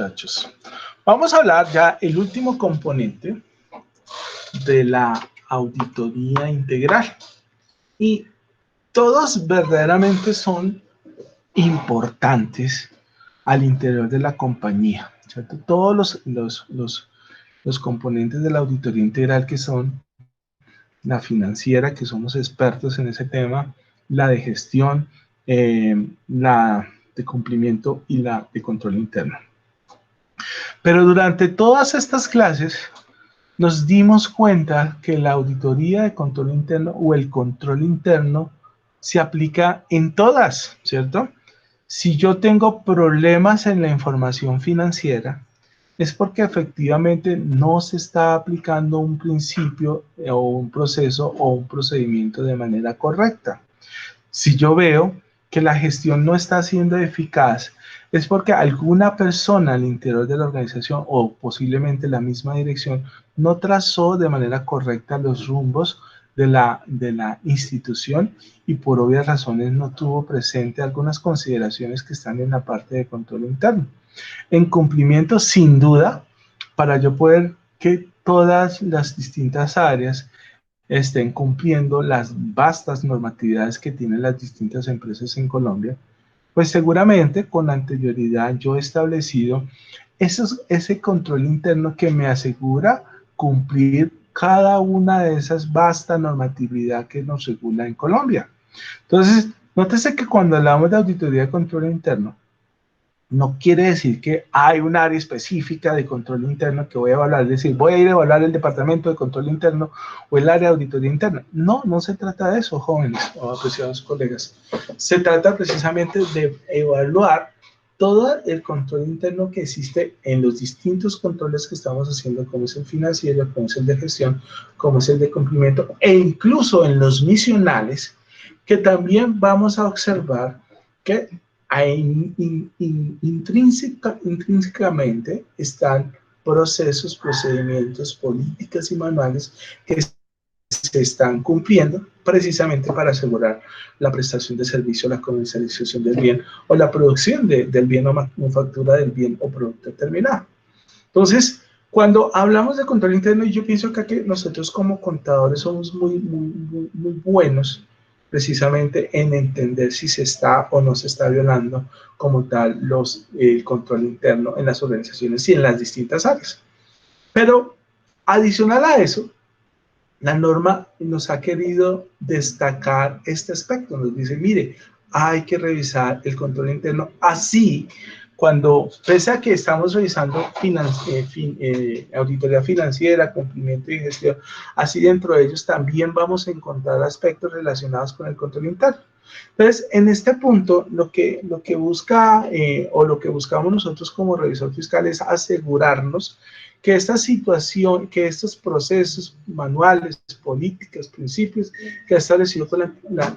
Muchachos, vamos a hablar ya el último componente de la auditoría integral y todos verdaderamente son importantes al interior de la compañía, ¿cierto? Todos los componentes de la auditoría integral, que son la financiera, que somos expertos en ese tema, la de gestión, la de cumplimiento y la de control interno. Pero durante todas estas clases nos dimos cuenta que la auditoría de control interno o el control interno se aplica en todas, ¿cierto? Si yo tengo problemas en la información financiera, es porque efectivamente no se está aplicando un principio o un proceso o un procedimiento de manera correcta. Si yo veo que la gestión no está siendo eficaz, es porque alguna persona al interior de la organización o posiblemente la misma dirección no trazó de manera correcta los rumbos de la institución y por obvias razones no tuvo presente algunas consideraciones que están en la parte de control interno. En cumplimiento, sin duda, para yo poder que todas las distintas áreas estén cumpliendo las vastas normatividades que tienen las distintas empresas en Colombia, pues seguramente con anterioridad yo he establecido ese control interno que me asegura cumplir cada una de esas vastas normatividades que nos regula en Colombia. Entonces, nótese que cuando hablamos de auditoría de control interno, no quiere decir que hay un área específica de control interno que voy a evaluar, es decir, voy a ir a evaluar el departamento de control interno o el área de auditoría interna. No, no se trata de eso, jóvenes o apreciados colegas. Se trata precisamente de evaluar todo el control interno que existe en los distintos controles que estamos haciendo, como es el financiero, como es el de gestión, como es el de cumplimiento, e incluso en los misionales, que también vamos a observar que intrínsecamente están procesos, procedimientos, políticas y manuales que se están cumpliendo precisamente para asegurar la prestación de servicio, la comercialización del bien o la producción del bien o manufactura del bien o producto terminado. Entonces, cuando hablamos de control interno, yo pienso que nosotros como contadores somos muy buenos precisamente en entender si se está o no se está violando como tal el control interno en las organizaciones y en las distintas áreas. Pero adicional a eso, la norma nos ha querido destacar este aspecto. Nos dice, mire, hay que revisar el control interno así cuando, pese a que estamos revisando auditoría financiera, cumplimiento y gestión, así dentro de ellos también vamos a encontrar aspectos relacionados con el control interno. Entonces, en este punto, lo que busca o lo que buscamos nosotros como revisor fiscal es asegurarnos que esta situación, que estos procesos manuales, políticas, principios que ha establecido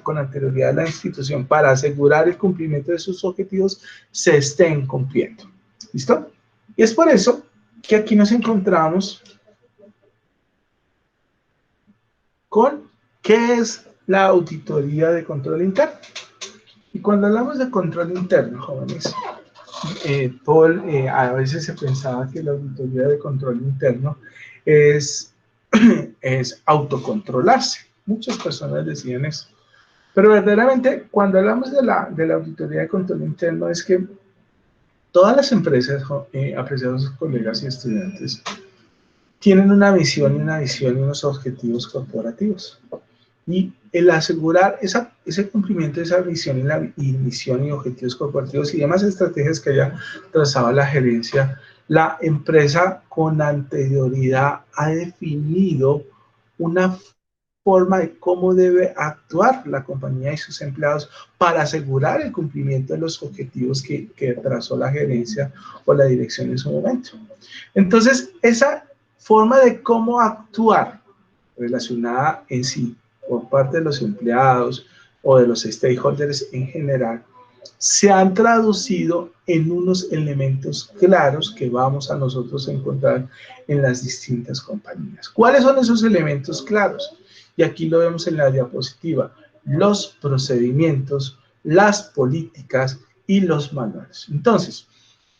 con anterioridad la institución para asegurar el cumplimiento de sus objetivos se estén cumpliendo. ¿Listo? Y es por eso que aquí nos encontramos con ¿qué es la auditoría de control interno? Y cuando hablamos de control interno, jóvenes, a veces se pensaba que la auditoría de control interno es autocontrolarse. Muchas personas decían eso. Pero verdaderamente, cuando hablamos de la auditoría de control interno, es que todas las empresas, apreciados colegas y estudiantes, tienen una visión y unos objetivos corporativos. Y el asegurar ese cumplimiento de esa visión y misión y objetivos corporativos y demás estrategias que haya trazado la gerencia, la empresa con anterioridad ha definido una forma de cómo debe actuar la compañía y sus empleados para asegurar el cumplimiento de los objetivos que trazó la gerencia o la dirección en su momento. Entonces, esa forma de cómo actuar relacionada en sí por parte de los empleados o de los stakeholders en general, se han traducido en unos elementos claros que vamos a nosotros a encontrar en las distintas compañías. ¿Cuáles son esos elementos claros? Y aquí lo vemos en la diapositiva: los procedimientos, las políticas y los manuales. Entonces,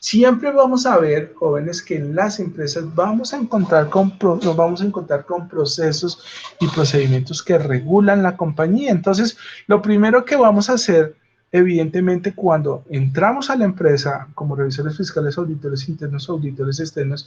Siempre vamos a ver, jóvenes, que en las empresas nos vamos a encontrar con procesos y procedimientos que regulan la compañía. Entonces, lo primero que vamos a hacer, evidentemente, cuando entramos a la empresa como revisores fiscales, auditores internos, auditores externos,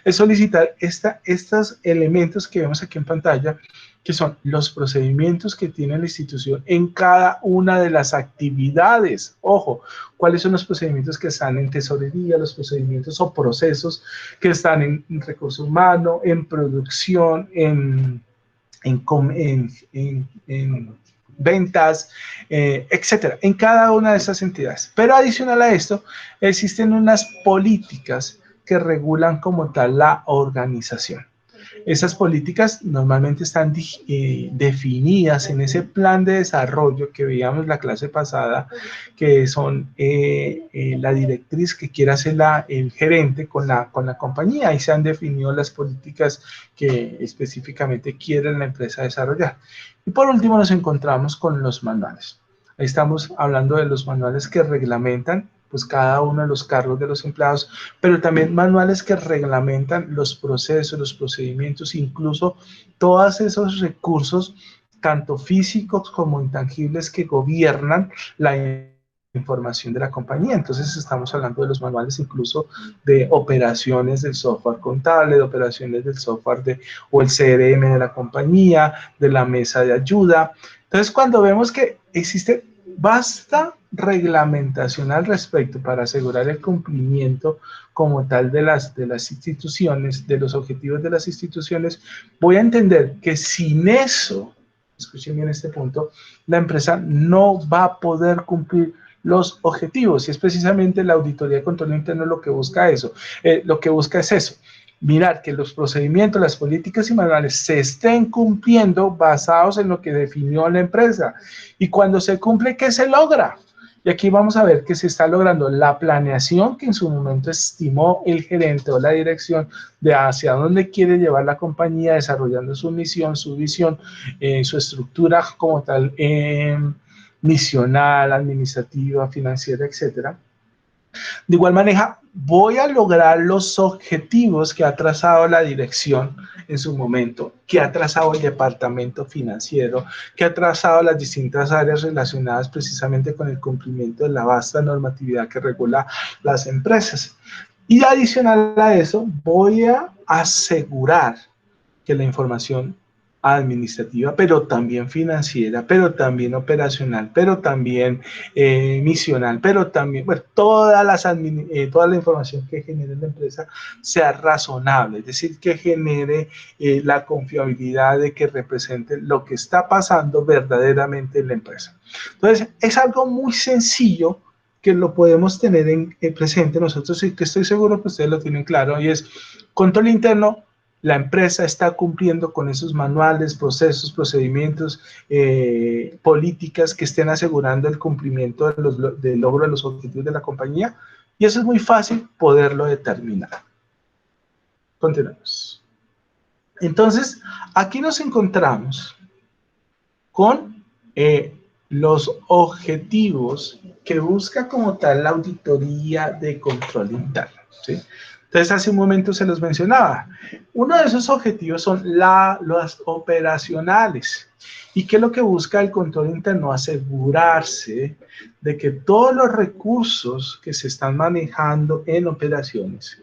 es solicitar estos elementos que vemos aquí en pantalla, que son los procedimientos que tiene la institución en cada una de las actividades. Ojo, ¿cuáles son los procedimientos que están en tesorería, los procedimientos o procesos que están en recursos humanos, en producción, en ventas, etcétera, en cada una de esas entidades? Pero adicional a esto, existen unas políticas que regulan como tal la organización. Esas políticas normalmente están definidas en ese plan de desarrollo que veíamos la clase pasada, que son la directriz que quiere hacer el gerente con la compañía, y se han definido las políticas que específicamente quiere la empresa desarrollar. Y por último nos encontramos con los manuales. Ahí estamos hablando de los manuales que reglamentan pues cada uno de los cargos de los empleados, pero también manuales que reglamentan los procesos, los procedimientos, incluso todos esos recursos, tanto físicos como intangibles, que gobiernan la información de la compañía. Entonces estamos hablando de los manuales incluso de operaciones del software contable, de operaciones del software o el CRM de la compañía, de la mesa de ayuda. Entonces, cuando vemos que existe vasta reglamentación al respecto para asegurar el cumplimiento como tal de las instituciones, de los objetivos de las instituciones, voy a entender que sin eso, escuchen bien este punto, la empresa no va a poder cumplir los objetivos, y es precisamente la auditoría de control interno lo que busca eso, lo que busca es eso, mirar que los procedimientos, las políticas y manuales se estén cumpliendo basados en lo que definió la empresa. Y cuando se cumple, ¿qué se logra? Y aquí vamos a ver que se está logrando la planeación que en su momento estimó el gerente o la dirección de hacia dónde quiere llevar la compañía, desarrollando su misión, su visión, su estructura como tal, misional, administrativa, financiera, etcétera. De igual manera, voy a lograr los objetivos que ha trazado la dirección en su momento, que ha trazado el departamento financiero, que ha trazado las distintas áreas relacionadas precisamente con el cumplimiento de la vasta normatividad que regula las empresas. Y adicional a eso, voy a asegurar que la información administrativa, pero también financiera, pero también operacional, pero también misional, pero también, bueno, toda la información que genere la empresa sea razonable, es decir, que genere la confiabilidad de que represente lo que está pasando verdaderamente en la empresa. Entonces, es algo muy sencillo que lo podemos tener presente nosotros, y que estoy seguro que ustedes lo tienen claro, y es control interno. La empresa está cumpliendo con esos manuales, procesos, procedimientos, políticas que estén asegurando el cumplimiento del logro de los objetivos de la compañía, y eso es muy fácil poderlo determinar. Continuemos. Entonces, aquí nos encontramos con los objetivos que busca como tal la auditoría de control interno, ¿sí? Entonces, hace un momento se los mencionaba. Uno de esos objetivos son los operacionales. ¿Y qué es lo que busca el control interno? Asegurarse de que todos los recursos que se están manejando en operaciones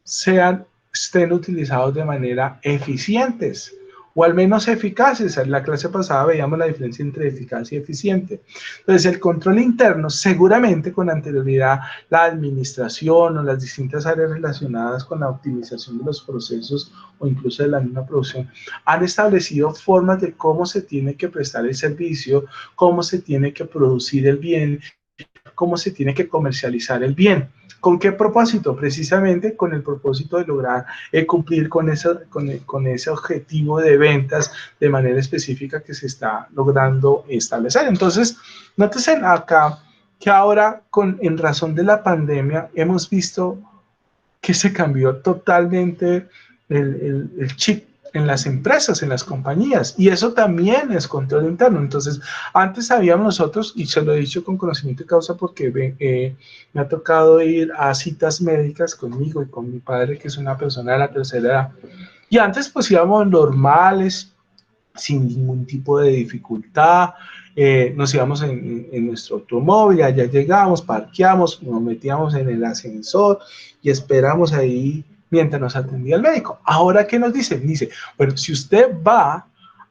estén utilizados de manera eficientes, o al menos eficaces. En la clase pasada veíamos la diferencia entre eficaz y eficiente. Entonces, el control interno, seguramente con anterioridad, la administración o las distintas áreas relacionadas con la optimización de los procesos o incluso de la misma producción, han establecido formas de cómo se tiene que prestar el servicio, cómo se tiene que producir el bien, cómo se tiene que comercializar el bien. ¿Con qué propósito? Precisamente con el propósito de lograr cumplir con ese objetivo de ventas de manera específica que se está logrando establecer. Entonces, nótense acá que ahora, en razón de la pandemia, hemos visto que se cambió totalmente el chip en las empresas, en las compañías, y eso también es control interno. Entonces, antes sabíamos nosotros, y se lo he dicho con conocimiento de causa porque me ha tocado ir a citas médicas conmigo y con mi padre, que es una persona de la tercera edad, y antes pues íbamos normales, sin ningún tipo de dificultad, nos íbamos en nuestro automóvil, allá llegamos, parqueamos, nos metíamos en el ascensor y esperamos ahí mientras nos atendía el médico. Ahora, ¿qué nos dice? Dice, bueno, si usted va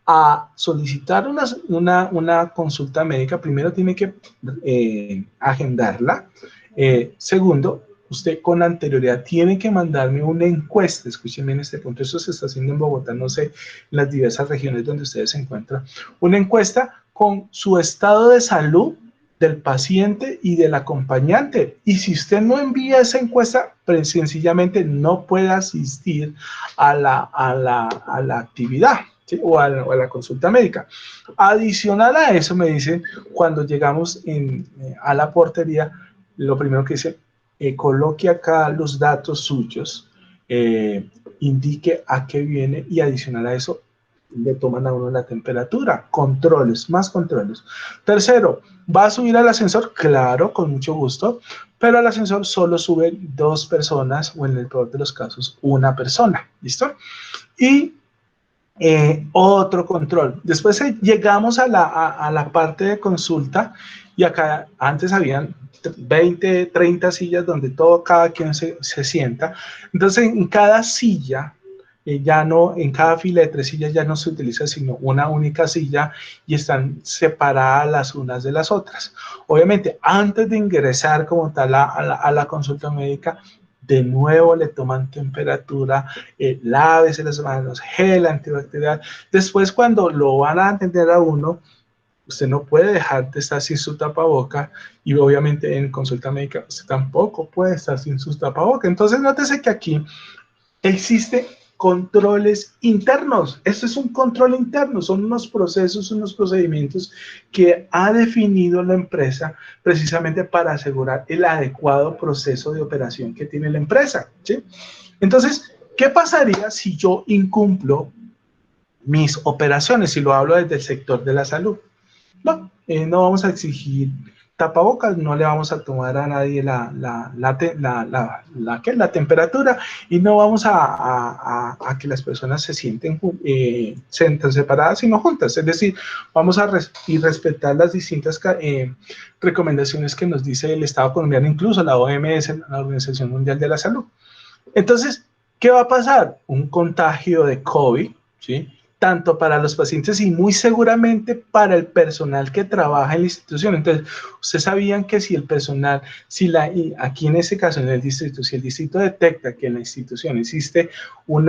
a solicitar una consulta médica, primero tiene que agendarla. Segundo, usted con anterioridad tiene que mandarme una encuesta. Escuchen bien este punto, eso se está haciendo en Bogotá, no sé, en las diversas regiones donde ustedes se encuentran. Una encuesta con su estado de salud del paciente y del acompañante. Y si usted no envía esa encuesta, pues sencillamente no puede asistir a la actividad, ¿sí? o a la consulta médica. Adicional a eso, me dicen, cuando llegamos a la portería, lo primero que dice, coloque acá los datos suyos, indique a qué viene y adicional a eso, le toman a uno la temperatura, controles, más controles. Tercero, ¿va a subir al ascensor? Claro, con mucho gusto, pero al ascensor solo suben 2 personas o en el peor de los casos, 1 persona, ¿listo? Y otro control. Después llegamos a la parte de consulta y acá antes habían 20, 30 sillas donde cada quien se sienta. Entonces en cada silla, ya no, en cada fila de 3 sillas ya no se utiliza sino una única silla y están separadas las unas de las otras. Obviamente antes de ingresar como tal a la consulta médica, de nuevo le toman temperatura, lávese las manos, gel antibacterial. Después, cuando lo van a atender a uno, usted no puede dejar de estar sin su tapaboca y obviamente en consulta médica usted tampoco puede estar sin su tapaboca. Entonces, nótese que aquí existe controles internos. Esto es un control interno, son unos procesos, unos procedimientos que ha definido la empresa precisamente para asegurar el adecuado proceso de operación que tiene la empresa, ¿sí? Entonces, ¿qué pasaría si yo incumplo mis operaciones? Si lo hablo desde el sector de la salud. No, no vamos a exigir tapabocas, no le vamos a tomar a nadie la temperatura y no vamos a que las personas se sienten separadas, sino juntas. Es decir, vamos a respetar las distintas recomendaciones que nos dice el Estado colombiano, incluso la OMS, la Organización Mundial de la Salud. Entonces, ¿qué va a pasar? Un contagio de COVID, ¿sí? Tanto para los pacientes y muy seguramente para el personal que trabaja en la institución. Entonces, ustedes sabían que si el personal, aquí en ese caso en el distrito, si el distrito detecta que en la institución existe un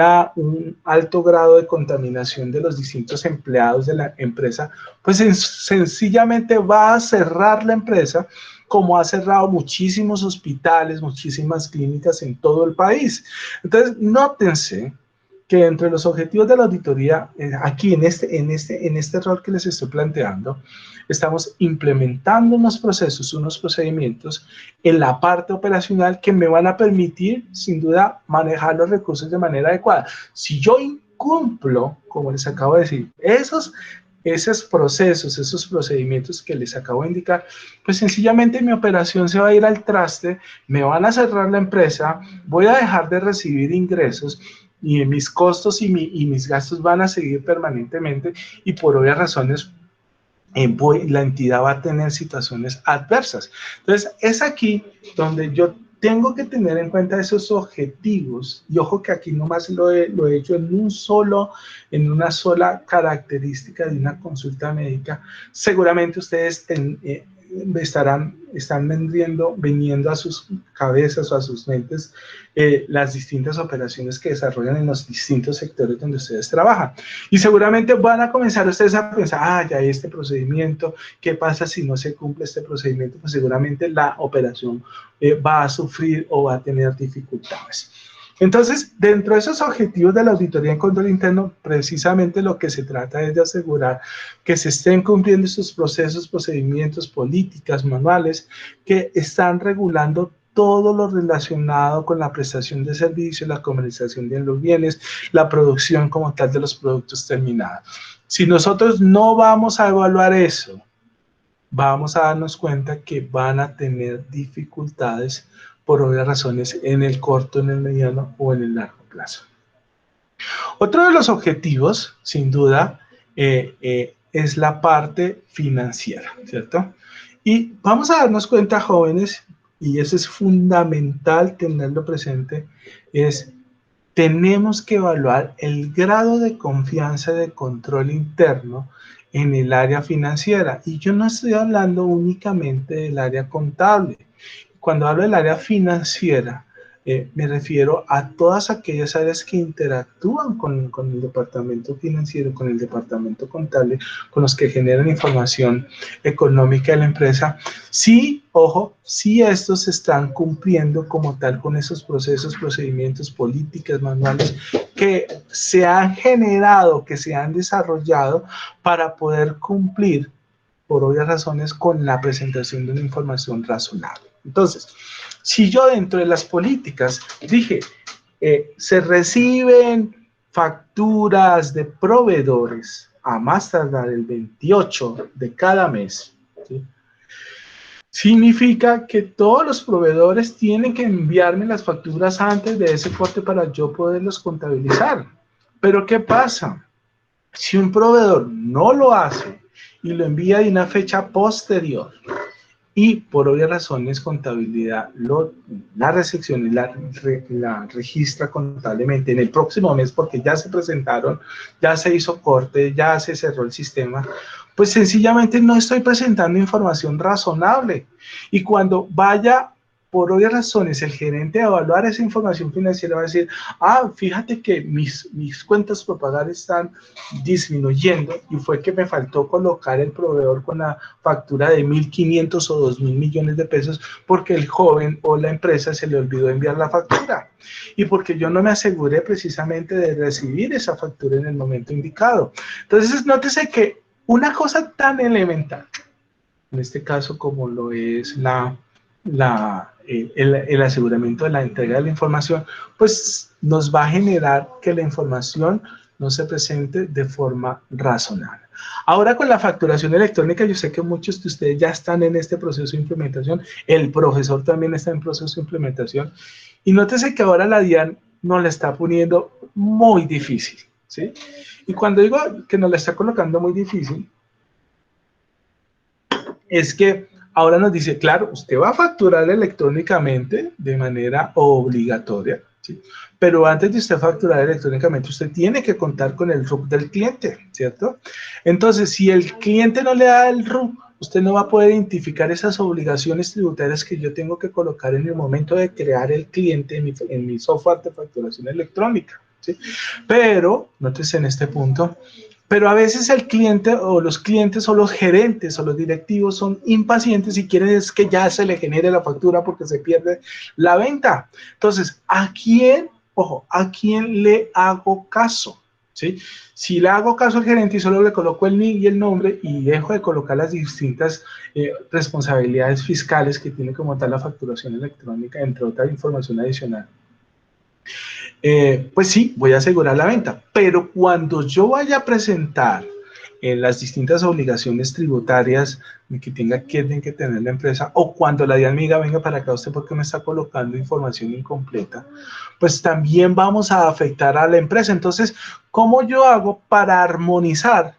alto grado de contaminación de los distintos empleados de la empresa, pues sencillamente va a cerrar la empresa, como ha cerrado muchísimos hospitales, muchísimas clínicas en todo el país. Entonces, nótense que entre los objetivos de la auditoría, aquí en este rol que les estoy planteando, estamos implementando unos procesos, unos procedimientos en la parte operacional que me van a permitir, sin duda, manejar los recursos de manera adecuada. Si yo incumplo, como les acabo de decir, esos procesos, esos procedimientos que les acabo de indicar, pues sencillamente mi operación se va a ir al traste, me van a cerrar la empresa, voy a dejar de recibir ingresos y mis costos y mis gastos van a seguir permanentemente y por obvias razones la entidad va a tener situaciones adversas. Entonces, es aquí donde yo tengo que tener en cuenta esos objetivos, y ojo que aquí nomás lo he hecho en una sola característica de una consulta médica. Seguramente ustedes están viniendo a sus cabezas o a sus mentes las distintas operaciones que desarrollan en los distintos sectores donde ustedes trabajan. Y seguramente van a comenzar ustedes a pensar, ya hay este procedimiento, ¿qué pasa si no se cumple este procedimiento? Pues seguramente la operación va a sufrir o va a tener dificultades. Entonces, dentro de esos objetivos de la auditoría en control interno, precisamente lo que se trata es de asegurar que se estén cumpliendo estos procesos, procedimientos, políticas, manuales que están regulando todo lo relacionado con la prestación de servicios, la comercialización de los bienes, la producción como tal de los productos terminados. Si nosotros no vamos a evaluar eso, vamos a darnos cuenta que van a tener dificultades por obvias razones en el corto, en el mediano o en el largo plazo. Otro de los objetivos, sin duda, es la parte financiera, ¿cierto? Y vamos a darnos cuenta, jóvenes, y eso es fundamental tenerlo presente, es tenemos que evaluar el grado de confianza de control interno en el área financiera. Y yo no estoy hablando únicamente del área contable. Cuando hablo del área financiera, me refiero a todas aquellas áreas que interactúan con el departamento financiero, con el departamento contable, con los que generan información económica de la empresa. Sí, ojo, sí estos están cumpliendo como tal con esos procesos, procedimientos, políticas, manuales que se han generado, que se han desarrollado para poder cumplir, por obvias razones, con la presentación de una información razonable. Entonces, si yo dentro de las políticas dije, se reciben facturas de proveedores a más tardar el 28 de cada mes, ¿sí? Significa que todos los proveedores tienen que enviarme las facturas antes de ese corte para yo poderlos contabilizar. Pero ¿qué pasa? Si un proveedor no lo hace y lo envía de una fecha posterior, y por obvias razones contabilidad la recepción y la registra contablemente en el próximo mes porque ya se presentaron, ya se hizo corte, ya se cerró el sistema, pues sencillamente no estoy presentando información razonable. Y cuando vaya, por obvias razones, el gerente a evaluar esa información financiera va a decir, fíjate que mis cuentas por pagar están disminuyendo y fue que me faltó colocar el proveedor con la factura de 1.500 o 2.000 millones de pesos porque el joven o la empresa se le olvidó enviar la factura y porque yo no me aseguré precisamente de recibir esa factura en el momento indicado. Entonces, nótese que una cosa tan elemental, en este caso como lo es el aseguramiento de la entrega de la información, pues nos va a generar que la información no se presente de forma razonable. Ahora con la facturación electrónica, yo sé que muchos de ustedes ya están en este proceso de implementación, el profesor también está en proceso de implementación, y nótese que ahora la DIAN nos la está poniendo muy difícil, ¿sí? Y cuando digo que nos la está colocando muy difícil, es que ahora nos dice, claro, usted va a facturar electrónicamente de manera obligatoria, ¿sí? Pero antes de usted facturar electrónicamente, usted tiene que contar con el RUC del cliente, ¿cierto? Entonces, si el cliente no le da el RUC, usted no va a poder identificar esas obligaciones tributarias que yo tengo que colocar en el momento de crear el cliente en mi software de facturación electrónica, ¿sí? Pero, nótese en este punto, pero a veces el cliente o los clientes o los gerentes o los directivos son impacientes y quieren es que ya se le genere la factura porque se pierde la venta. Entonces, ¿a quién, ojo, a quién le hago caso? ¿Sí? Si le hago caso al gerente y solo le coloco el NIC y el nombre y dejo de colocar las distintas responsabilidades fiscales que tiene como tal la facturación electrónica, entre otra información adicional, pues sí, voy a asegurar la venta, pero cuando yo vaya a presentar las distintas obligaciones tributarias que tienen que tener la empresa, o cuando la DIAN me diga, venga para acá usted porque me está colocando información incompleta, pues también vamos a afectar a la empresa. Entonces, ¿cómo yo hago para armonizar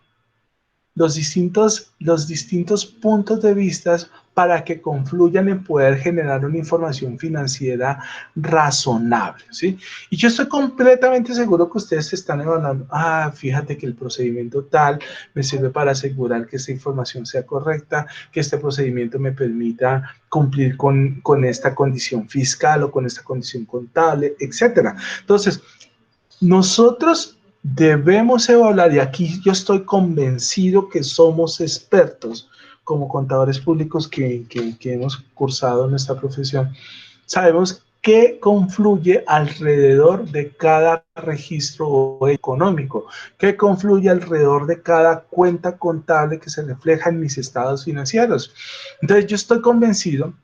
los distintos puntos de vista para que confluyan en poder generar una información financiera razonable, ¿sí? Y yo estoy completamente seguro que ustedes se están evaluando, fíjate que el procedimiento tal me sirve para asegurar que esta información sea correcta, que este procedimiento me permita cumplir con esta condición fiscal o con esta condición contable, etcétera. Entonces, nosotros debemos evaluar, y aquí yo estoy convencido que somos expertos como contadores públicos que hemos cursado nuestra profesión. Sabemos qué confluye alrededor de cada registro económico, qué confluye alrededor de cada cuenta contable que se refleja en mis estados financieros. Entonces yo estoy convencido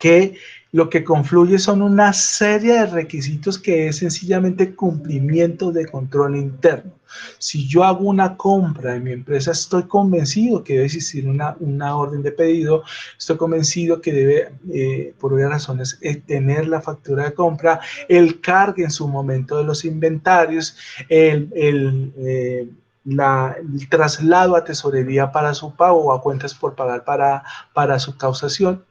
que lo que confluye son una serie de requisitos que es sencillamente cumplimiento de control interno. Si yo hago una compra en mi empresa, estoy convencido que debe existir una orden de pedido, estoy convencido que debe, por varias razones, tener la factura de compra, el cargue en su momento de los inventarios, el traslado a tesorería para su pago o a cuentas por pagar para su causación.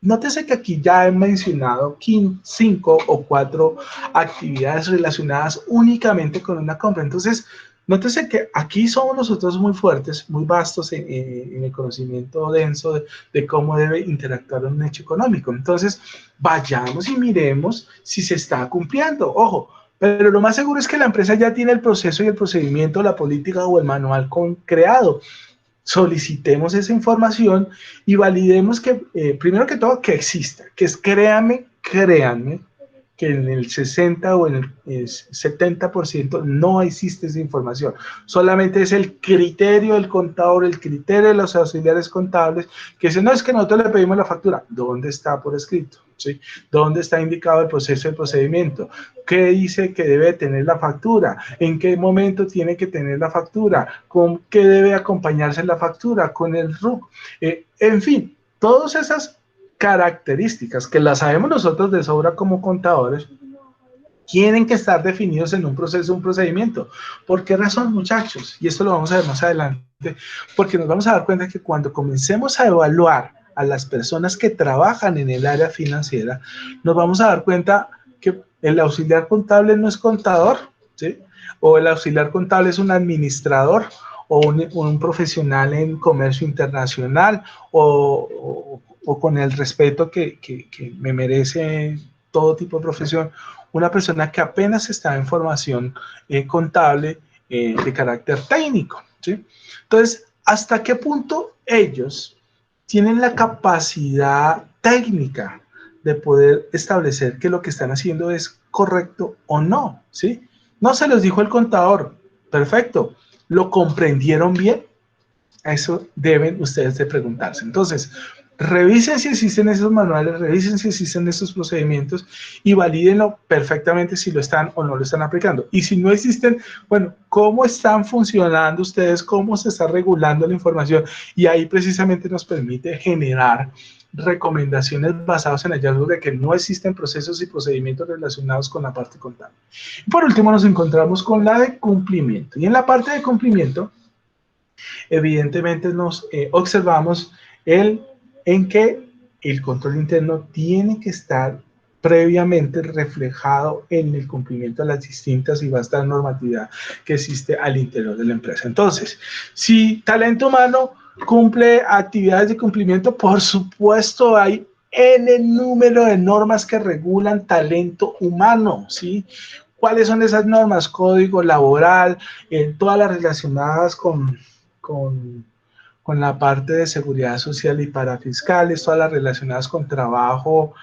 Nótese que aquí ya he mencionado 5 o 4 actividades relacionadas únicamente con una compra. Entonces, nótese que aquí somos nosotros muy fuertes, muy vastos en el conocimiento denso de cómo debe interactuar un hecho económico. Entonces, vayamos y miremos si se está cumpliendo. Ojo, pero lo más seguro es que la empresa ya tiene el proceso y el procedimiento, la política o el manual creado. Solicitemos esa información y validemos que, primero que todo, que exista, que es, créanme, que en el 60 o en el 70% no existe esa información. Solamente es el criterio del contador, el criterio de los auxiliares contables, que dicen, no, es que nosotros le pedimos la factura. ¿Dónde está por escrito? ¿Sí? ¿Dónde está indicado el proceso, el procedimiento? ¿Qué dice que debe tener la factura? ¿En qué momento tiene que tener la factura? ¿Con qué debe acompañarse la factura? ¿Con el RUC? En fin, todas esas características que las sabemos nosotros de sobra como contadores, tienen que estar definidos en un proceso, un procedimiento. ¿Por qué razón, muchachos? Y esto lo vamos a ver más adelante, porque nos vamos a dar cuenta que cuando comencemos a evaluar a las personas que trabajan en el área financiera, nos vamos a dar cuenta que el auxiliar contable no es contador, ¿sí? O el auxiliar contable es un administrador, o un profesional en comercio internacional, o con el respeto que me merece todo tipo de profesión, una persona que apenas está en formación contable de carácter técnico, ¿sí? Entonces, ¿hasta qué punto ellos tienen la capacidad técnica de poder establecer que lo que están haciendo es correcto o no? ¿Sí? No se los dijo el contador, perfecto, ¿lo comprendieron bien? Eso deben ustedes de preguntarse. Entonces, revisen si existen esos manuales, revisen si existen esos procedimientos y valídenlo perfectamente si lo están o no lo están aplicando. Y si no existen, bueno, ¿cómo están funcionando ustedes? ¿Cómo se está regulando la información? Y ahí precisamente nos permite generar recomendaciones basadas en hallazgos de que no existen procesos y procedimientos relacionados con la parte contable. Y por último nos encontramos con la de cumplimiento. Y en la parte de cumplimiento, evidentemente nos observamos en que el control interno tiene que estar previamente reflejado en el cumplimiento de las distintas y vasta normatividad que existe al interior de la empresa. Entonces, si talento humano cumple actividades de cumplimiento, por supuesto hay N número de normas que regulan talento humano, ¿sí? ¿Cuáles son esas normas? Código laboral, todas las relacionadas con, con la parte de seguridad social y parafiscales, todas las relacionadas con trabajo,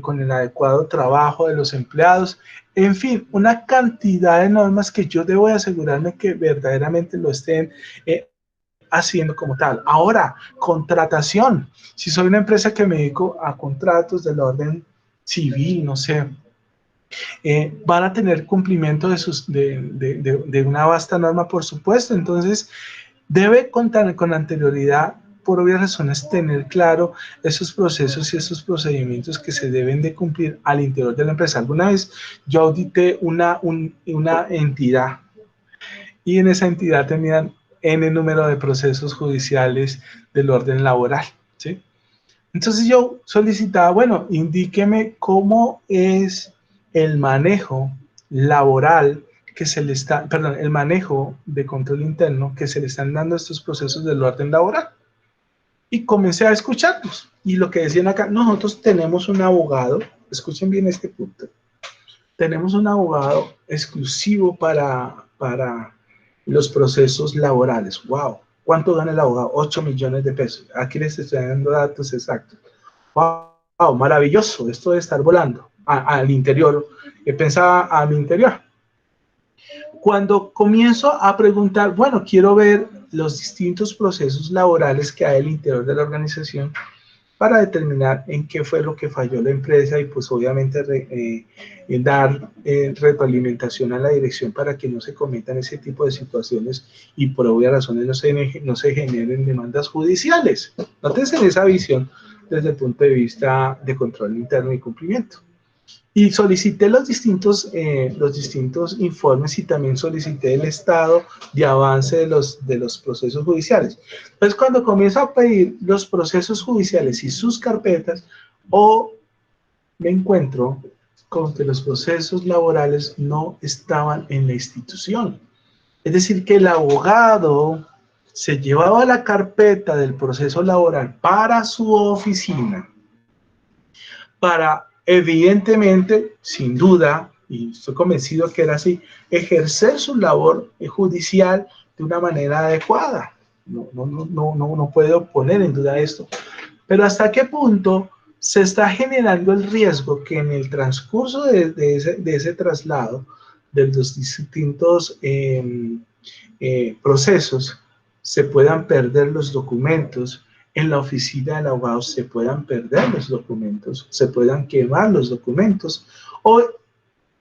con el adecuado trabajo de los empleados, en fin, una cantidad de normas que yo debo de asegurarme que verdaderamente lo estén haciendo como tal. Ahora, contratación. Si soy una empresa que me dedico a contratos del orden civil, no sé, van a tener cumplimiento de una vasta norma, por supuesto. Entonces, debe contar con anterioridad, por obvias razones, tener claro esos procesos y esos procedimientos que se deben de cumplir al interior de la empresa. Alguna vez yo audité una entidad y en esa entidad tenían N número de procesos judiciales del orden laboral, ¿sí? Entonces yo solicitaba, bueno, indíqueme cómo es el manejo laboral que se le está, perdón, el manejo de control interno que se le están dando a estos procesos del orden laboral. Y comencé a escucharlos. Y lo que decían acá, nosotros tenemos un abogado, escuchen bien este punto, tenemos un abogado exclusivo para los procesos laborales. ¡Wow! ¿Cuánto gana el abogado? 8 millones de pesos. Aquí les estoy dando datos exactos. ¡Wow! Maravilloso. Esto de estar volando al interior. Pensaba a mi interior. Cuando comienzo a preguntar, bueno, quiero ver los distintos procesos laborales que hay al interior de la organización, para determinar en qué fue lo que falló la empresa y pues obviamente dar retroalimentación a la dirección para que no se cometan ese tipo de situaciones y por obvias razones no se generen demandas judiciales. Nótense en esa visión desde el punto de vista de control interno y cumplimiento. Y solicité los distintos informes y también solicité el estado de avance de los procesos judiciales. Entonces, cuando comienzo a pedir los procesos judiciales y sus carpetas, o me encuentro con que los procesos laborales no estaban en la institución. Es decir, que el abogado se llevaba la carpeta del proceso laboral para su oficina, para evidentemente, sin duda, y estoy convencido que era así, ejercer su labor judicial de una manera adecuada. No puedo poner en duda esto. Pero ¿hasta qué punto se está generando el riesgo que en el transcurso de ese traslado de los distintos procesos se puedan perder los documentos? En la oficina del abogado se puedan perder los documentos, se puedan quemar los documentos, o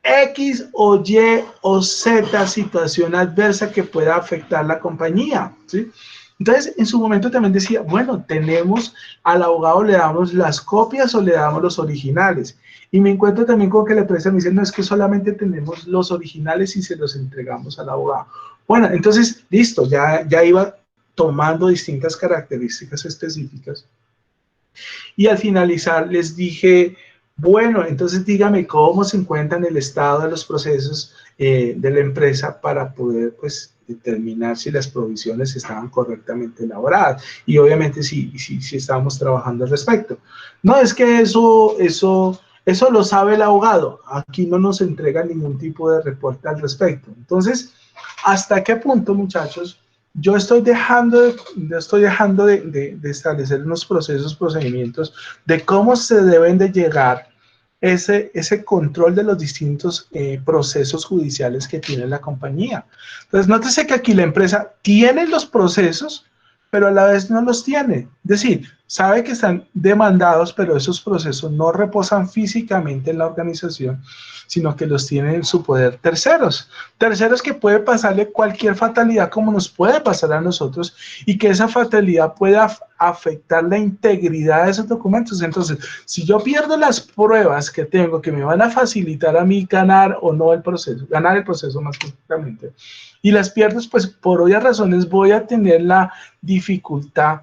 X o Y o Z situación adversa que pueda afectar la compañía, ¿sí? Entonces, en su momento también decía, bueno, tenemos al abogado, le damos las copias o le damos los originales. Y me encuentro también con que la empresa me dice, no, es que solamente tenemos los originales y se los entregamos al abogado. Bueno, entonces, listo, ya iba tomando distintas características específicas. Y al finalizar les dije, bueno, entonces dígame cómo se encuentra en el estado de los procesos de la empresa para poder, pues, determinar si las provisiones estaban correctamente elaboradas. Y obviamente si estábamos trabajando al respecto. No, es que eso lo sabe el abogado. Aquí no nos entrega ningún tipo de reporte al respecto. Entonces, ¿hasta qué punto, muchachos, yo estoy dejando de establecer unos procedimientos de cómo se deben de llegar ese control de los distintos procesos judiciales que tiene la compañía? Entonces, nótese que aquí la empresa tiene los procesos, pero a la vez no los tiene. Es decir, sabe que están demandados, pero esos procesos no reposan físicamente en la organización, sino que los tienen en su poder terceros. Terceros que puede pasarle cualquier fatalidad como nos puede pasar a nosotros y que esa fatalidad pueda afectar la integridad de esos documentos. Entonces, si yo pierdo las pruebas que tengo que me van a facilitar a mí ganar o no el proceso, ganar el proceso más concretamente, y las pierdo, pues por obvias razones voy a tener la dificultad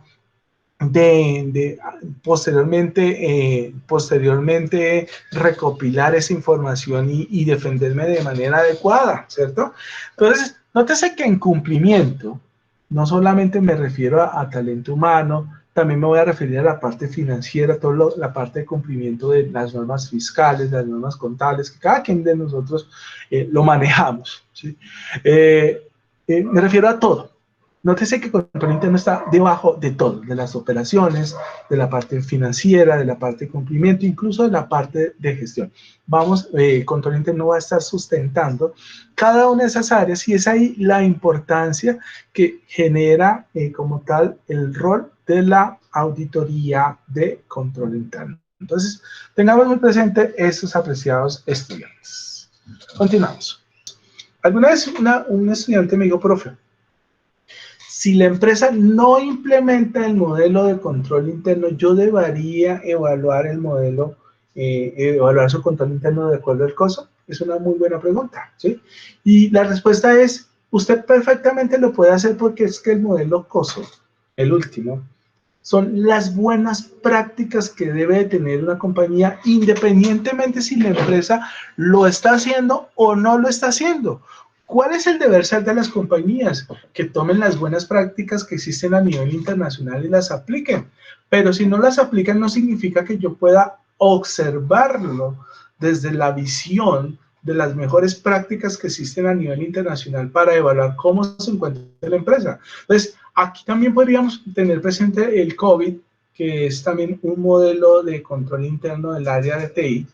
de posteriormente recopilar esa información y defenderme de manera adecuada, ¿cierto? Entonces, nótese que en cumplimiento, no solamente me refiero a talento humano, también me voy a referir a la parte financiera, toda la parte de cumplimiento de las normas fiscales, las normas contables, que cada quien de nosotros lo manejamos, ¿sí? Me refiero a todo. Nótese que control interno está debajo de todo, de las operaciones, de la parte financiera, de la parte de cumplimiento, incluso de la parte de gestión. Control interno va a estar sustentando cada una de esas áreas y es ahí la importancia que genera como tal el rol de la auditoría de control interno. Entonces, tengamos muy presente estos apreciados estudiantes. Continuamos. Alguna vez un estudiante me dijo, profe, si la empresa no implementa el modelo de control interno, yo debería evaluar el modelo, evaluar su control interno de acuerdo al costo. Es una muy buena pregunta, ¿sí? Y la respuesta es, usted perfectamente lo puede hacer porque es que el modelo COSO, el último, son las buenas prácticas que debe tener una compañía independientemente si la empresa lo está haciendo o no lo está haciendo. ¿Cuál es el deber ser de las compañías? Que tomen las buenas prácticas que existen a nivel internacional y las apliquen. Pero si no las aplican, no significa que yo pueda observarlo desde la visión de las mejores prácticas que existen a nivel internacional para evaluar cómo se encuentra la empresa. Entonces, aquí también podríamos tener presente el COVID, que es también un modelo de control interno del área de TI.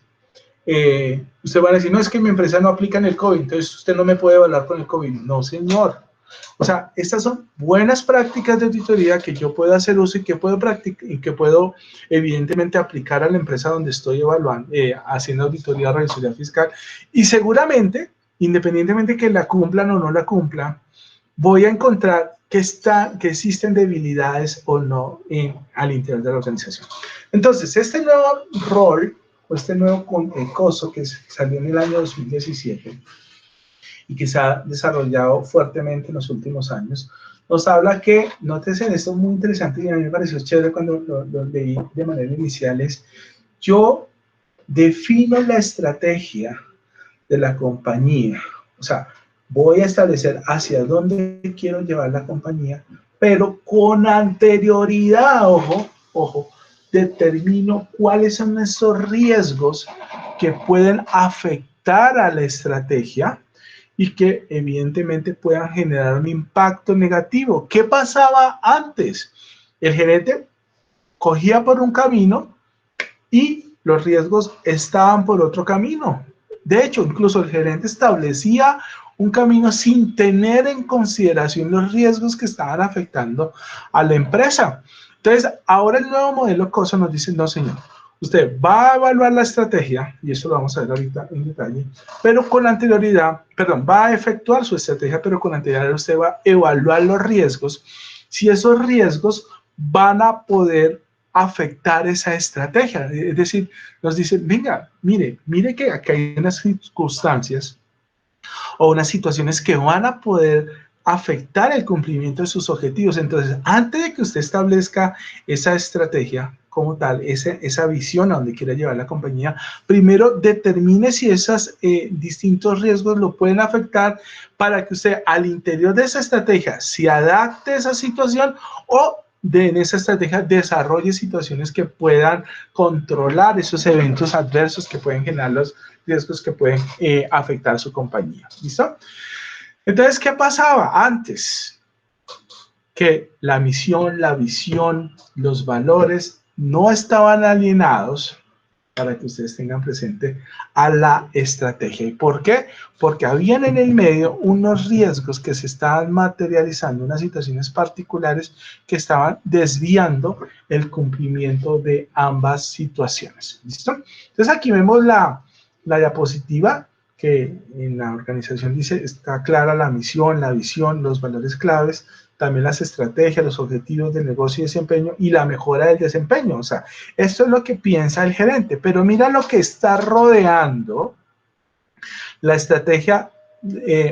Usted va a decir, no, es que mi empresa no aplica en el COVID, entonces usted no me puede evaluar con el COVID. No, señor. O sea, estas son buenas prácticas de auditoría que yo puedo hacer uso y que puedo practicar y que puedo evidentemente aplicar a la empresa donde estoy evaluando, haciendo auditoría o revisoría fiscal. Y seguramente, independientemente que la cumplan o no la cumplan, voy a encontrar que existen debilidades o no al interior de la organización. Entonces, este nuevo rol o este nuevo coso que salió en el año 2017 y que se ha desarrollado fuertemente en los últimos años, nos habla que, nótese esto muy interesante y a mí me pareció chévere cuando lo leí de manera inicial, es yo defino la estrategia de la compañía, o sea, voy a establecer hacia dónde quiero llevar la compañía, pero con anterioridad, ojo, determino cuáles son esos riesgos que pueden afectar a la estrategia y que evidentemente puedan generar un impacto negativo. ¿Qué pasaba antes? El gerente cogía por un camino y los riesgos estaban por otro camino. De hecho, incluso el gerente establecía un camino sin tener en consideración los riesgos que estaban afectando a la empresa. Entonces, ahora el nuevo modelo COSO nos dice, no señor, usted va a evaluar la estrategia, y eso lo vamos a ver ahorita en detalle, pero con anterioridad, perdón, va a efectuar su estrategia, pero con anterioridad usted va a evaluar los riesgos, si esos riesgos van a poder afectar esa estrategia. Es decir, nos dicen, venga, mire que aquí hay unas circunstancias o unas situaciones que van a poder afectar el cumplimiento de sus objetivos. Entonces, antes de que usted establezca esa estrategia como tal, esa visión a donde quiera llevar la compañía, primero determine si esos distintos riesgos lo pueden afectar para que usted al interior de esa estrategia se adapte a esa situación o en esa estrategia desarrolle situaciones que puedan controlar esos eventos adversos que pueden generar los riesgos que pueden afectar a su compañía. ¿Listo? Entonces, ¿qué pasaba antes? Que la misión, la visión, los valores no estaban alienados, para que ustedes tengan presente, a la estrategia. ¿Y por qué? Porque habían en el medio unos riesgos que se estaban materializando, unas situaciones particulares que estaban desviando el cumplimiento de ambas situaciones. ¿Listo? Entonces aquí vemos la diapositiva que en la organización dice, está clara la misión, la visión, los valores claves, también las estrategias, los objetivos de negocio y desempeño y la mejora del desempeño. O sea, esto es lo que piensa el gerente, pero mira lo que está rodeando la estrategia,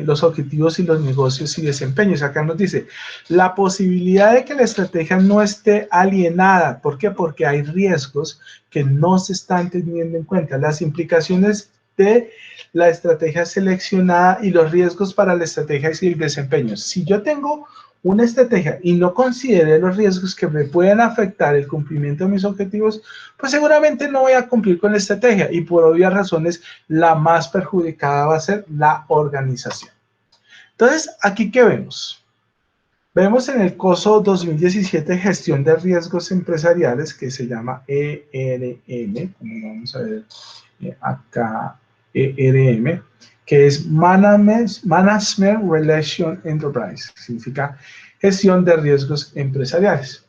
los objetivos y los negocios y desempeños. Acá nos dice, la posibilidad de que la estrategia no esté alienada. ¿Por qué? Porque hay riesgos que no se están teniendo en cuenta. Las implicaciones de la estrategia seleccionada y los riesgos para la estrategia y el desempeño. Si yo tengo una estrategia y no considere los riesgos que me pueden afectar el cumplimiento de mis objetivos, pues seguramente no voy a cumplir con la estrategia y por obvias razones la más perjudicada va a ser la organización. Entonces, ¿aquí qué vemos? Vemos en el COSO 2017 Gestión de Riesgos Empresariales, que se llama ERM, como vamos a ver acá, ERM, que es Management Relation Enterprise, significa gestión de riesgos empresariales.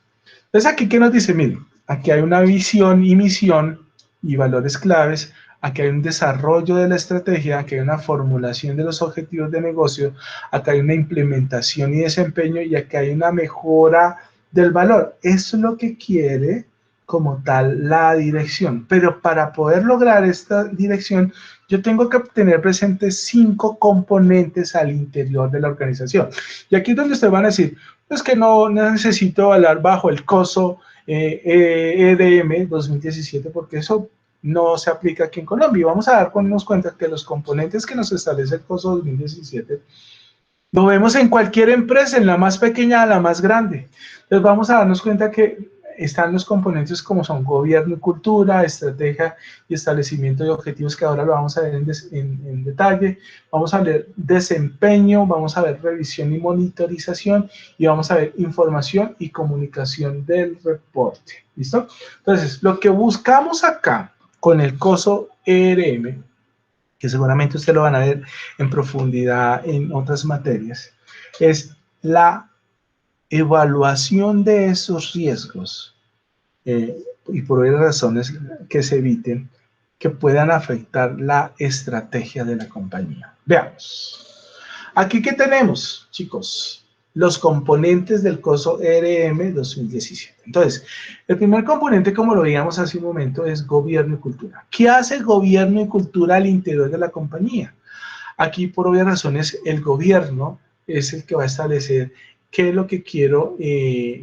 Entonces, aquí, ¿qué nos dice? Miren, aquí hay una visión y misión y valores claves, aquí hay un desarrollo de la estrategia, aquí hay una formulación de los objetivos de negocio, acá hay una implementación y desempeño y aquí hay una mejora del valor. Eso es lo que quiere como tal la dirección, pero para poder lograr esta dirección yo tengo que tener presentes 5 componentes al interior de la organización. Y aquí es donde ustedes van a decir, es que no necesito evaluar bajo el COSO EDM 2017 porque eso no se aplica aquí en Colombia. Y vamos a darnos cuenta que los componentes que nos establece el COSO 2017 lo vemos en cualquier empresa, en la más pequeña a la más grande. Entonces vamos a darnos cuenta que están los componentes como son gobierno y cultura, estrategia y establecimiento de objetivos, que ahora lo vamos a ver en detalle. Vamos a ver desempeño, vamos a ver revisión y monitorización y vamos a ver información y comunicación del reporte. ¿Listo? Entonces, lo que buscamos acá con el COSO ERM, que seguramente ustedes lo van a ver en profundidad en otras materias, es la evaluación de esos riesgos y por varias razones que se eviten que puedan afectar la estrategia de la compañía. Veamos. Aquí, ¿qué tenemos, chicos? Los componentes del COSO ERM 2017. Entonces, el primer componente, como lo veíamos hace un momento, es gobierno y cultura. ¿Qué hace gobierno y cultura al interior de la compañía? Aquí, por obvias razones, el gobierno es el que va a establecer qué es lo que quiero,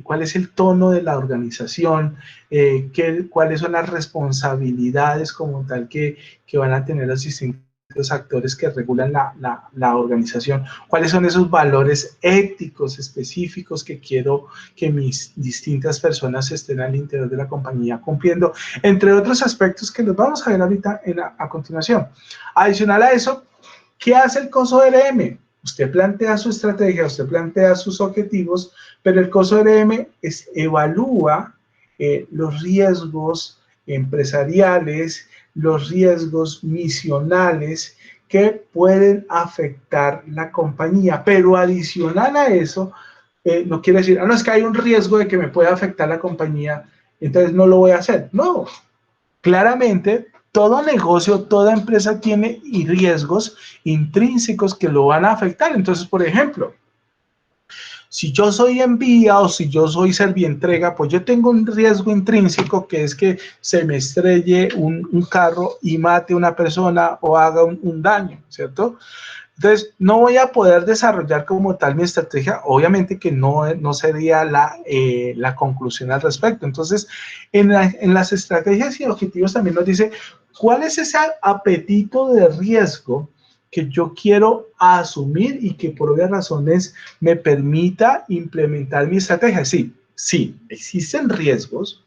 cuál es el tono de la organización, cuáles son las responsabilidades como tal que van a tener los distintos actores que regulan la organización, cuáles son esos valores éticos específicos que quiero que mis distintas personas estén al interior de la compañía cumpliendo, entre otros aspectos que los vamos a ver ahorita a continuación. Adicional a eso, ¿qué hace el COSO RM? Usted plantea su estrategia, usted plantea sus objetivos, pero el COSO RM evalúa los riesgos empresariales, los riesgos misionales que pueden afectar la compañía. Pero adicional a eso, no quiere decir, no, es que hay un riesgo de que me pueda afectar la compañía, entonces no lo voy a hacer. No, claramente todo negocio, toda empresa tiene riesgos intrínsecos que lo van a afectar. Entonces, por ejemplo, si yo soy envía o si yo soy servientrega, pues yo tengo un riesgo intrínseco que es que se me estrelle un carro y mate a una persona o haga un daño, ¿cierto? Entonces, no voy a poder desarrollar como tal mi estrategia, obviamente que no sería la conclusión al respecto. Entonces, en las estrategias y objetivos también nos dice cuál es ese apetito de riesgo que yo quiero asumir y que por obvias razones me permita implementar mi estrategia. Sí, sí, existen riesgos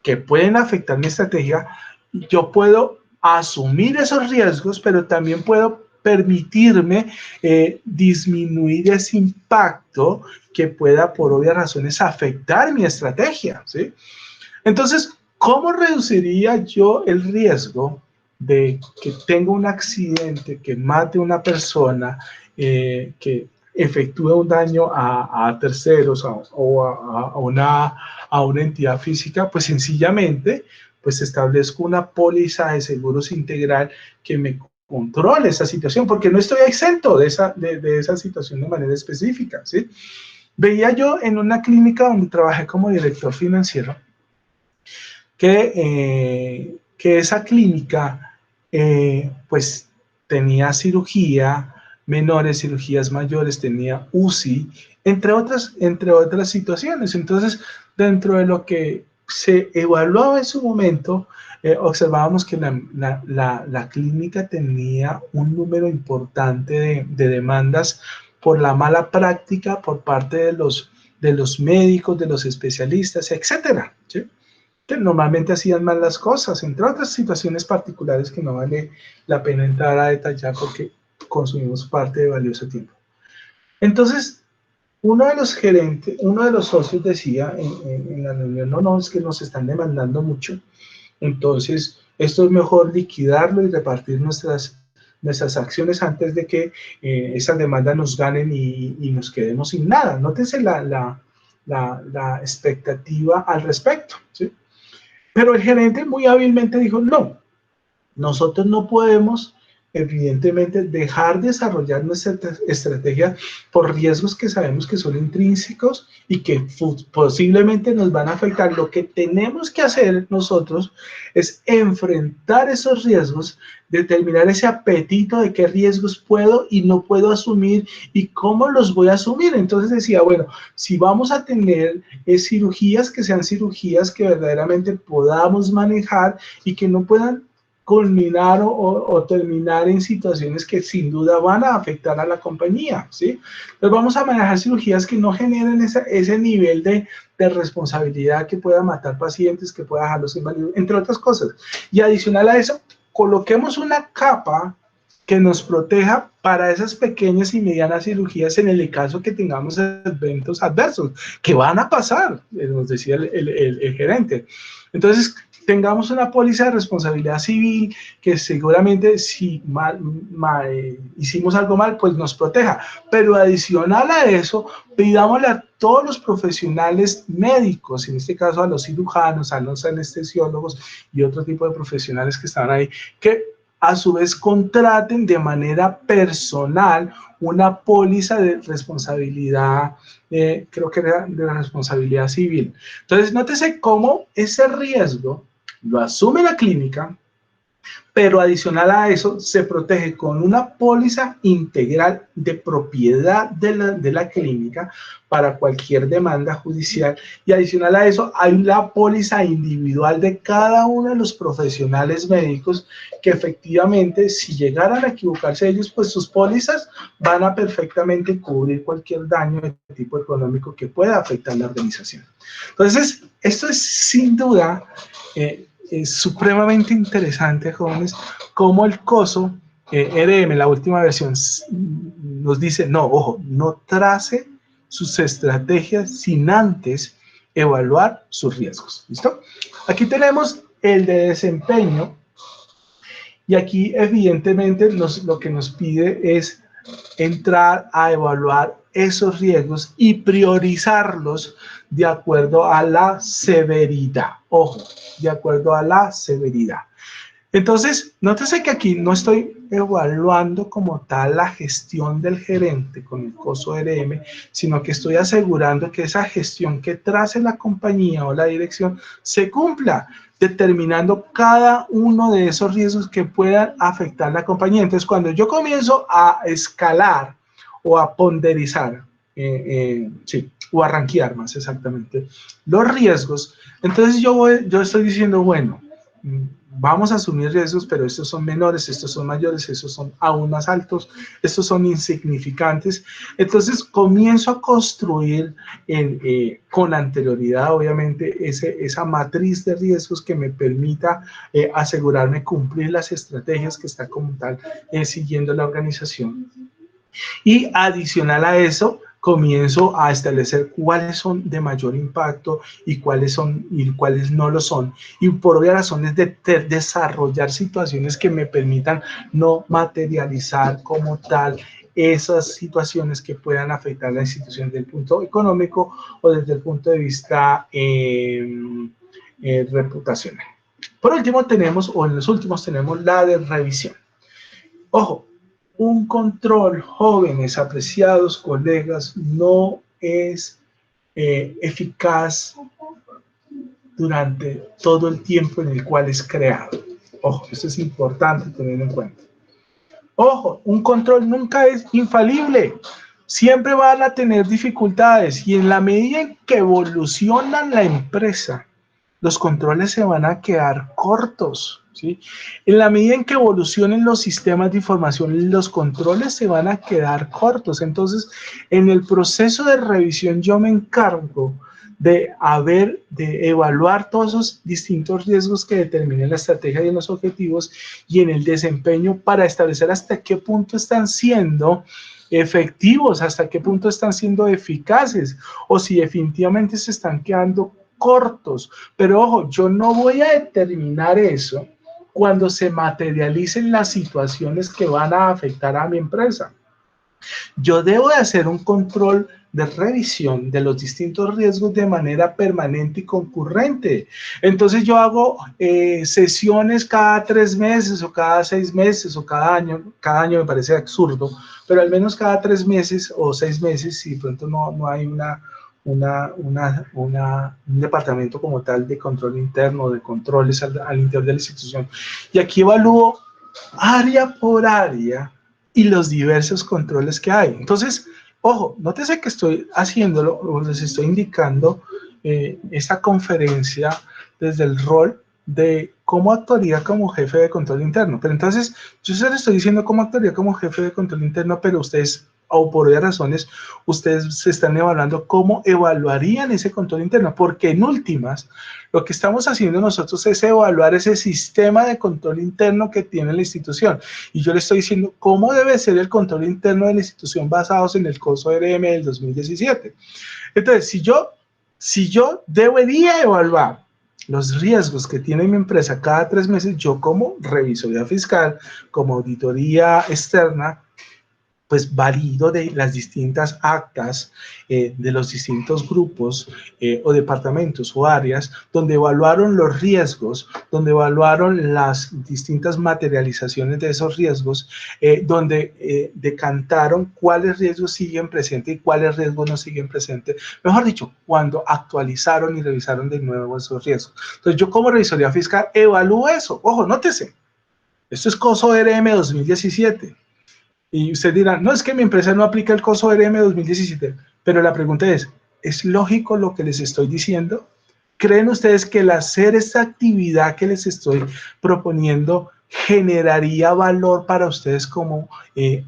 que pueden afectar mi estrategia. Yo puedo asumir esos riesgos, pero también puedo permitirme disminuir ese impacto que pueda por obvias razones afectar mi estrategia, ¿sí? Entonces, ¿cómo reduciría yo el riesgo de que tenga un accidente, que mate a una persona, que efectúe un daño a terceros o a una entidad física? Pues sencillamente, pues establezco una póliza de seguros integral que me controle esa situación, porque no estoy exento de esa situación de manera específica, ¿sí? Veía yo en una clínica donde trabajé como director financiero, que esa clínica pues tenía cirugía menores, cirugías mayores, tenía UCI, entre otras situaciones. Entonces, dentro de lo que se evaluaba en su momento, observábamos que la clínica tenía un número importante de demandas por la mala práctica por parte de los médicos, de los especialistas, etcétera, ¿sí? Que normalmente hacían mal las cosas, entre otras situaciones particulares que no vale la pena entrar a detallar porque consumimos parte de valioso tiempo. Entonces, uno de los gerentes, uno de los socios decía en la reunión, no, es que nos están demandando mucho, entonces esto es mejor liquidarlo y repartir nuestras acciones antes de que esas demandas nos ganen y nos quedemos sin nada. Nótese la expectativa al respecto, ¿sí? Pero el gerente muy hábilmente dijo, no, nosotros no podemos, evidentemente, dejar de desarrollar nuestra estrategia por riesgos que sabemos que son intrínsecos y que posiblemente nos van a afectar. Lo que tenemos que hacer nosotros es enfrentar esos riesgos, determinar ese apetito de qué riesgos puedo y no puedo asumir y cómo los voy a asumir. Entonces decía, bueno, si vamos a tener cirugías, que sean cirugías que verdaderamente podamos manejar y que no puedan culminar o terminar en situaciones que sin duda van a afectar a la compañía, ¿sí? Entonces vamos a manejar cirugías que no generen ese nivel de responsabilidad que pueda matar pacientes, que pueda dejarlos inválidos, entre otras cosas. Y adicional a eso, coloquemos una capa que nos proteja para esas pequeñas y medianas cirugías en el caso que tengamos eventos adversos, que van a pasar, nos decía el gerente. Entonces, tengamos una póliza de responsabilidad civil que seguramente si hicimos algo mal, pues nos proteja. Pero adicional a eso, pidámosle a todos los profesionales médicos, en este caso a los cirujanos, a los anestesiólogos y otro tipo de profesionales que estaban ahí, que a su vez contraten de manera personal una póliza de responsabilidad, creo que era de la responsabilidad civil. Entonces, nótese cómo ese riesgo lo asume la clínica, pero adicional a eso se protege con una póliza integral de propiedad de la clínica para cualquier demanda judicial, y adicional a eso hay la póliza individual de cada uno de los profesionales médicos que efectivamente si llegaran a equivocarse ellos, pues sus pólizas van a perfectamente cubrir cualquier daño de tipo económico que pueda afectar a la organización. Entonces, esto es sin duda es supremamente interesante, jóvenes, como el COSO RM, la última versión, nos dice, no, ojo, no trace sus estrategias sin antes evaluar sus riesgos. ¿Listo? Aquí tenemos el de desempeño, y aquí evidentemente lo que nos pide es entrar a evaluar esos riesgos y priorizarlos de acuerdo a la severidad. Ojo, de acuerdo a la severidad. Entonces, nótese que aquí no estoy evaluando como tal la gestión del gerente con el COSO RM, sino que estoy asegurando que esa gestión que trace la compañía o la dirección se cumpla, determinando cada uno de esos riesgos que puedan afectar la compañía. Entonces, cuando yo comienzo a escalar o a ponderizar, sí, o a rankear más exactamente, los riesgos, entonces yo estoy diciendo, bueno, vamos a asumir riesgos, pero estos son menores, estos son mayores, estos son aún más altos, estos son insignificantes. Entonces comienzo a construir con anterioridad, obviamente, esa matriz de riesgos que me permita asegurarme cumplir las estrategias que está como tal siguiendo la organización. Y adicional a eso, comienzo a establecer cuáles son de mayor impacto y cuáles no lo son. Y por obvias razones de desarrollar situaciones que me permitan no materializar como tal esas situaciones que puedan afectar a la institución desde el punto económico o desde el punto de vista reputacional. Por último tenemos, o en los últimos tenemos la de revisión. Ojo, un control, jóvenes, apreciados colegas, no es eficaz durante todo el tiempo en el cual es creado. Ojo, eso es importante tener en cuenta. Ojo, un control nunca es infalible. Siempre van a tener dificultades, y en la medida en que evoluciona la empresa, los controles se van a quedar cortos, ¿sí? En la medida en que evolucionen los sistemas de información, los controles se van a quedar cortos. Entonces, en el proceso de revisión yo me encargo de evaluar todos esos distintos riesgos que determinen la estrategia y los objetivos, y en el desempeño para establecer hasta qué punto están siendo efectivos, hasta qué punto están siendo eficaces, o si definitivamente se están quedando cortos. Pero ojo, yo no voy a determinar eso cuando se materialicen las situaciones que van a afectar a mi empresa. Yo debo de hacer un control de revisión de los distintos riesgos de manera permanente y concurrente. Entonces yo hago sesiones cada 3 meses o cada 6 meses o cada año me parece absurdo, pero al menos cada 3 meses o 6 meses, si de pronto no hay un departamento como tal de control interno, de controles al interior de la institución. Y aquí evalúo área por área y los diversos controles que hay. Entonces, ojo, nótese que estoy haciéndolo, o les estoy indicando esta conferencia desde el rol de cómo actuaría como jefe de control interno. Pero entonces, yo se les estoy diciendo cómo actuaría como jefe de control interno, pero ustedes, o por varias razones, ustedes se están evaluando cómo evaluarían ese control interno, porque en últimas, lo que estamos haciendo nosotros es evaluar ese sistema de control interno que tiene la institución. Y yo le estoy diciendo cómo debe ser el control interno de la institución basados en el COSO RM del 2017. Entonces, si yo debería evaluar los riesgos que tiene mi empresa cada 3 meses, yo como revisoría fiscal, como auditoría externa, pues valido de las distintas actas de los distintos grupos o departamentos o áreas donde evaluaron los riesgos, donde evaluaron las distintas materializaciones de esos riesgos, donde decantaron cuáles riesgos siguen presentes y cuáles riesgos no siguen presentes. Mejor dicho, cuando actualizaron y revisaron de nuevo esos riesgos. Entonces yo como revisoría fiscal evalúo eso. Ojo, nótese, esto es COSO RM 2017. Y usted dirá, no, es que mi empresa no aplica el COSO RM 2017. Pero la pregunta ¿es lógico lo que les estoy diciendo? ¿Creen ustedes que el hacer esta actividad que les estoy proponiendo generaría valor para ustedes como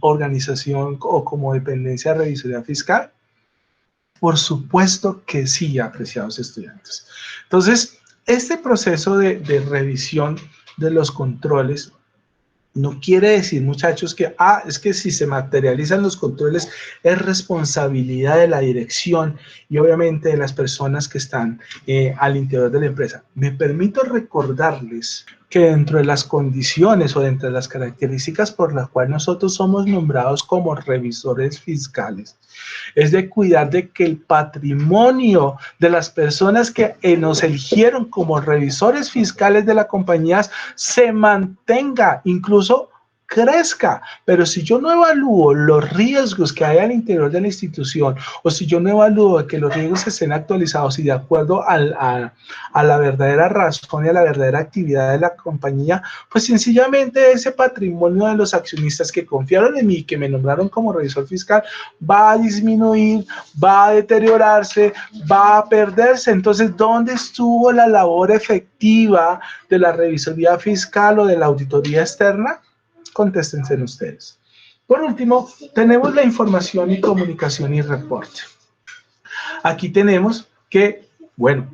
organización o como dependencia de revisoría fiscal? Por supuesto que sí, apreciados estudiantes. Entonces, este proceso de revisión de los controles no quiere decir, muchachos, que es que si se materializan los controles es responsabilidad de la dirección y obviamente de las personas que están al interior de la empresa. Me permito recordarles que dentro de las condiciones o dentro de las características por las cuales nosotros somos nombrados como revisores fiscales, es de cuidar de que el patrimonio de las personas que nos eligieron como revisores fiscales de la compañía se mantenga, incluso crezca. Pero si yo no evalúo los riesgos que hay al interior de la institución, o si yo no evalúo que los riesgos estén actualizados y de acuerdo a la verdadera razón y a la verdadera actividad de la compañía, pues sencillamente ese patrimonio de los accionistas que confiaron en mí y que me nombraron como revisor fiscal va a disminuir, va a deteriorarse, va a perderse. Entonces, ¿dónde estuvo la labor efectiva de la revisoría fiscal o de la auditoría externa? Contéstense ustedes. Por último, tenemos la información y comunicación y reporte. Aquí tenemos que, bueno,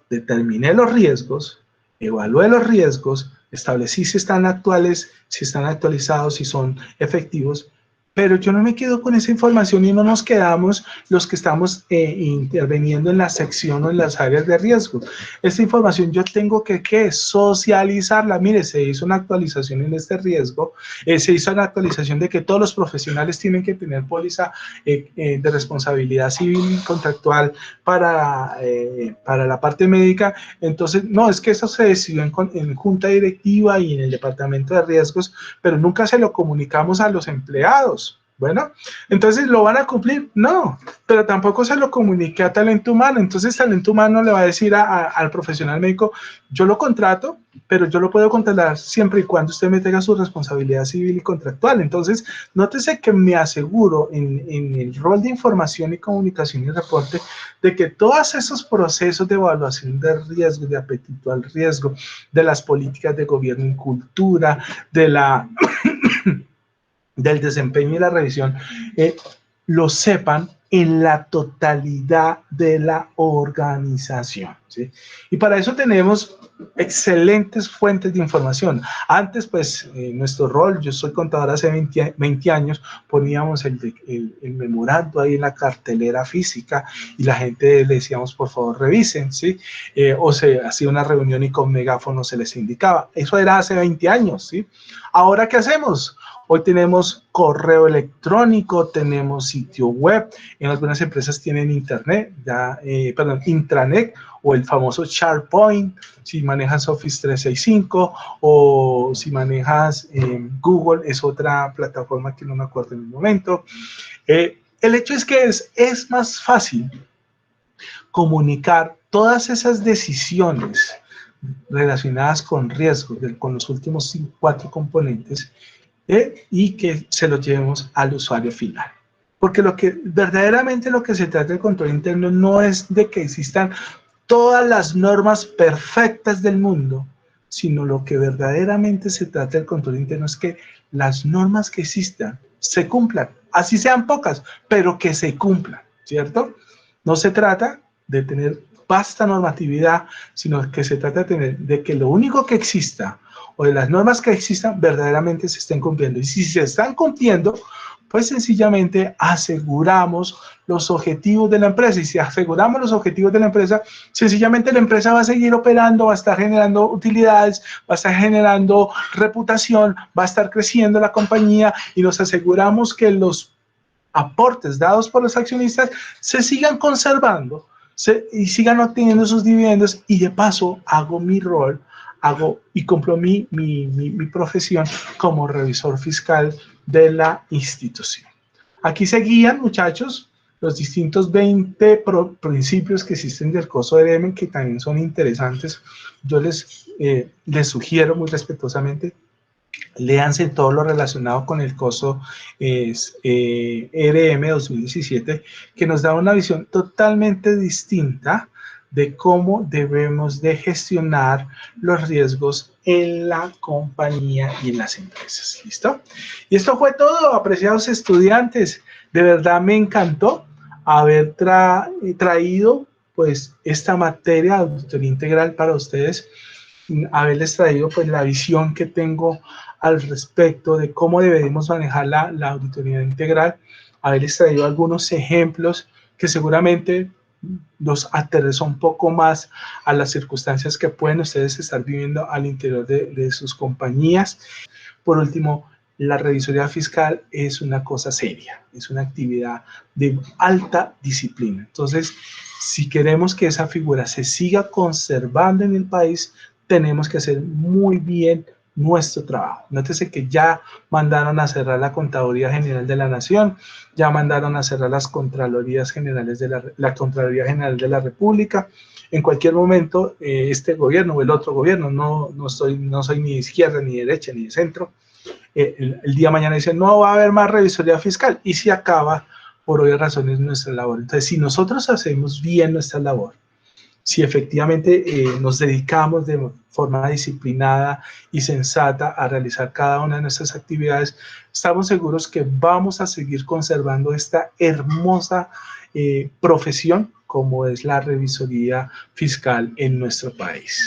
determiné los riesgos, evalué los riesgos, establecí si están actuales, si están actualizados, si son efectivos, pero yo no me quedo con esa información y no nos quedamos los que estamos interviniendo en la sección o en las áreas de riesgo. Esta información yo tengo que socializarla. Mire, se hizo una actualización en este riesgo, se hizo una actualización de que todos los profesionales tienen que tener póliza de responsabilidad civil y contractual para la parte médica. Entonces, no, es que eso se decidió en junta directiva y en el departamento de riesgos, pero nunca se lo comunicamos a los empleados. Bueno, entonces, ¿lo van a cumplir? No, pero tampoco se lo comuniqué a talento humano. Entonces, talento humano le va a decir al profesional médico, yo lo contrato, pero yo lo puedo contratar siempre y cuando usted me tenga su responsabilidad civil y contractual. Entonces, nótese que me aseguro en el rol de información y comunicación y reporte de que todos esos procesos de evaluación de riesgo, de apetito al riesgo, de las políticas de gobierno en cultura, del desempeño y la revisión, lo sepan en la totalidad de la organización, ¿sí? Y para eso tenemos excelentes fuentes de información. Antes, pues, nuestro rol, yo soy contador hace 20 años, poníamos el memorando ahí en la cartelera física y la gente le decíamos, por favor, revisen, ¿sí? O se hacía una reunión y con megáfono se les indicaba. Eso era hace 20 años, ¿sí? Ahora, ¿qué hacemos? Hoy tenemos correo electrónico, tenemos sitio web, en algunas empresas tienen internet, intranet o el famoso SharePoint, si manejas Office 365 o si manejas Google, es otra plataforma que no me acuerdo en el momento. El hecho es que es más fácil comunicar todas esas decisiones relacionadas con riesgos, con los últimos 4 componentes, y que se lo llevemos al usuario final. Porque verdaderamente lo que se trata del control interno no es de que existan todas las normas perfectas del mundo, sino lo que verdaderamente se trata del control interno es que las normas que existan se cumplan, así sean pocas, pero que se cumplan, ¿cierto? No se trata de tener vasta normatividad, sino que se trata de que lo único que exista o de las normas que existan verdaderamente se estén cumpliendo. Y si se están cumpliendo, Pues sencillamente aseguramos los objetivos de la empresa, y si aseguramos los objetivos de la empresa, sencillamente la empresa va a seguir operando, va a estar generando utilidades, va a estar generando reputación, va a estar creciendo la compañía, y nos aseguramos que los aportes dados por los accionistas se sigan conservando y sigan obteniendo sus dividendos, y de paso hago mi rol, hago y cumplo mi profesión como revisor fiscal de la institución. Aquí se guían, muchachos, los distintos 20 principios que existen del COSO ERM, que también son interesantes. Yo les sugiero muy respetuosamente, léanse todo lo relacionado con el COSO ERM 2017, que nos da una visión totalmente distinta de cómo debemos de gestionar los riesgos en la compañía y en las empresas. ¿Listo? Y esto fue todo, apreciados estudiantes. De verdad me encantó haber traído pues esta materia de auditoría integral para ustedes, haberles traído pues la visión que tengo al respecto de cómo debemos manejar la auditoría integral, haberles traído algunos ejemplos que seguramente los aterrizó un poco más a las circunstancias que pueden ustedes estar viviendo al interior de sus compañías. Por último, la revisoría fiscal es una cosa seria, es una actividad de alta disciplina. Entonces, si queremos que esa figura se siga conservando en el país, tenemos que hacer muy bien nuestro trabajo. Nótese que ya mandaron a cerrar la Contraloría General de la Nación, ya mandaron a cerrar las Contralorías Generales de la Contraloría General de la República. En cualquier momento, este gobierno o el otro gobierno, no soy ni de izquierda, ni de derecha, ni de centro, el día de mañana dice, no va a haber más revisoría fiscal, y se acaba por obvias razones nuestra labor. Entonces, si nosotros hacemos bien nuestra labor, si efectivamente nos dedicamos de forma disciplinada y sensata a realizar cada una de nuestras actividades, estamos seguros que vamos a seguir conservando esta hermosa profesión como es la revisoría fiscal en nuestro país.